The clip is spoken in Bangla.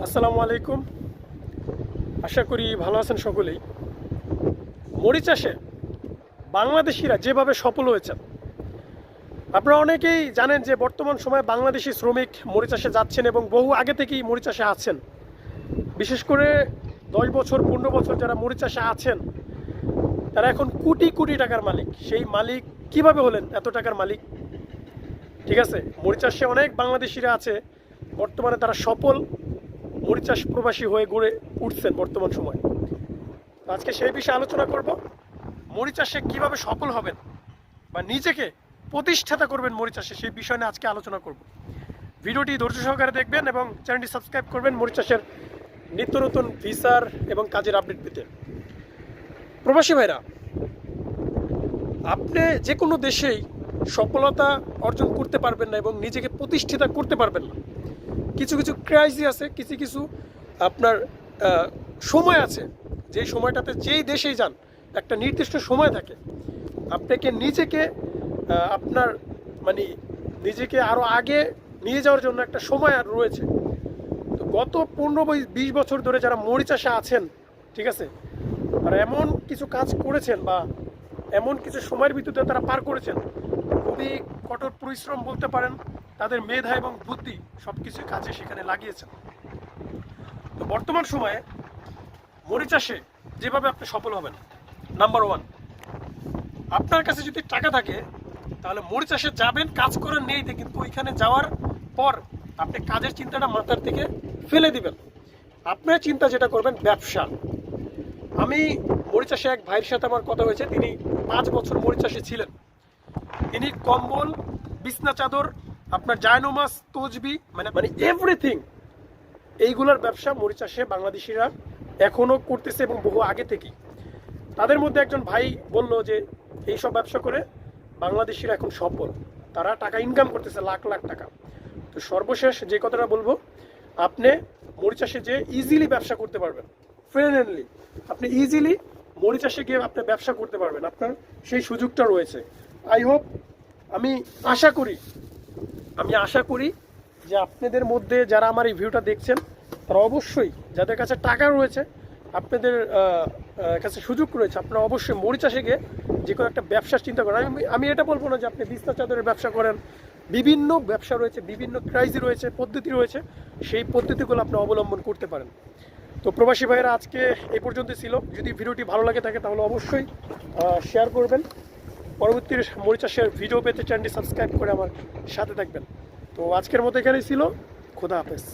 আসসালামু আলাইকুম। আশা করি ভালো আছেন সকলেই। মরিচ চাষে বাংলাদেশিরা যেভাবে সফল হয়েছেন, আপনারা অনেকেই জানেন যে বর্তমান সময়ে বাংলাদেশি শ্রমিক মরিচ চাষে যাচ্ছেন এবং বহু আগে থেকেই মরিচ চাষে আছেন। বিশেষ করে 10 বছর 15 বছর যারা মরিচ চাষে আছেন তারা এখন কোটি কোটি টাকার মালিক। সেই মালিক কিভাবে হলেন এত টাকার মালিক? ঠিক আছে, মরিচ চাষে অনেক বাংলাদেশিরা আছে, বর্তমানে তারা সফল মরিচ চাষ প্রবাসী হয়ে গড়ে উঠছেন বর্তমান সময়। আজকে সেই বিষয়ে আলোচনা করব, মরিচ চাষে কীভাবে সফল হবেন বা নিজেকে প্রতিষ্ঠাতা করবেন মরিচ চাষে, সেই বিষয় নিয়ে আজকে আলোচনা করব। ভিডিওটি ধৈর্য সহকারে দেখবেন এবং চ্যানেলটি সাবস্ক্রাইব করবেন মরিচ চাষের নিত্য নতুন ফিচার এবং কাজের আপডেট পেতে। প্রবাসী ভাইরা, আপনি যে কোনো দেশেই সফলতা অর্জন করতে পারবেন না এবং নিজেকে প্রতিষ্ঠিতা করতে পারবেন না। কিছু কিছু ক্রাইসিস আছে, কিছু কিছু আপনার সময় আছে, যেই সময়টাতে যেই দেশেই যান একটা নির্দিষ্ট সময় থাকে। আপনাকে নিজেকে আপনার মানে নিজেকে আরও আগে নিয়ে যাওয়ার জন্য একটা সময় আর রয়েছে। তো গত 15-20 বছর ধরে যারা মরিচ চাষে আছেন, ঠিক আছে, তারা এমন কিছু কাজ করেছেন বা এমন কিছু সময়ের ভিতরে তারা পার করেছেন, খুবই কঠোর পরিশ্রম বলতে পারেন, তাদের মেধা এবং বুদ্ধি সব কিছুই কাজে সেখানে লাগিয়েছেন। তো বর্তমান সময়ে মরিচ চাষে যেভাবে আপনি সফল হবেন, নাম্বার 1, আপনার কাছে যদি টাকা থাকে তাহলে মরিচ চাষে যাবেন, কাজ করেন নেইতে, কিন্তু ওইখানে যাওয়ার পর আপনি কাজের চিন্তাটা মাথার থেকে ফেলে দিবেন। আপনার চিন্তা যেটা করবেন ব্যবসা। আমি মরিচ চাষে এক ভাইয়ের সাথে আমার কথা হয়েছে, তিনি 5 বছর মরিচ চাষে ছিলেন। তিনি কম্বল, বিছনা চাদর, আপনার জায়নমাজ, তসবি মানে এভরিথিং, এইগুলোর ব্যবসা মরিচ চাষে বাংলাদেশিরা এখনও করতেছে এবং বহু আগে থেকেই। তাদের মধ্যে একজন ভাই বলল যে এইসব ব্যবসা করে বাংলাদেশিরা এখন সফল, তারা টাকা ইনকাম করতেছে লাখ লাখ টাকা। তো সর্বশেষ যে কথাটা বলবো, আপনি মরিচ চাষে যে ইজিলি ব্যবসা করতে পারবেন, ফ্রেন্ডলি, আপনি ইজিলি মরিচ চাষে গিয়ে আপনি ব্যবসা করতে পারবেন, আপনার সেই সুযোগটা রয়েছে। আই হোপ, আমি আশা করি যে আপনাদের মধ্যে যারা আমার এই ভিডিওটা দেখছেন তারা অবশ্যই, যাদের কাছে টাকা রয়েছে, আপনাদের কাছে সুযোগ রয়েছে, আপনারা অবশ্যই মরিচ চাষে গিয়ে যে কোনো একটা ব্যবসার চিন্তা করেন। আমি এটা বলবো না যে আপনি বিছনা চাদরের ব্যবসা করেন, বিভিন্ন ব্যবসা রয়েছে, বিভিন্ন ক্রাইসিস রয়েছে, পদ্ধতি রয়েছে, সেই পদ্ধতিগুলো আপনি অবলম্বন করতে পারেন। তো প্রবাসী ভাইয়েরা, আজকে এই পর্যন্ত ছিল। যদি ভিডিওটি ভালো লাগে থাকে তাহলে অবশ্যই শেয়ার করবেন। পরবর্তী মরিচ চাষের ভিডিও পেতে চ্যানেলটি সাবস্ক্রাইব করে আমার সাথে থাকবেন। তো আজকের মতো এখানেই ছিল। খোদা হাফেজ।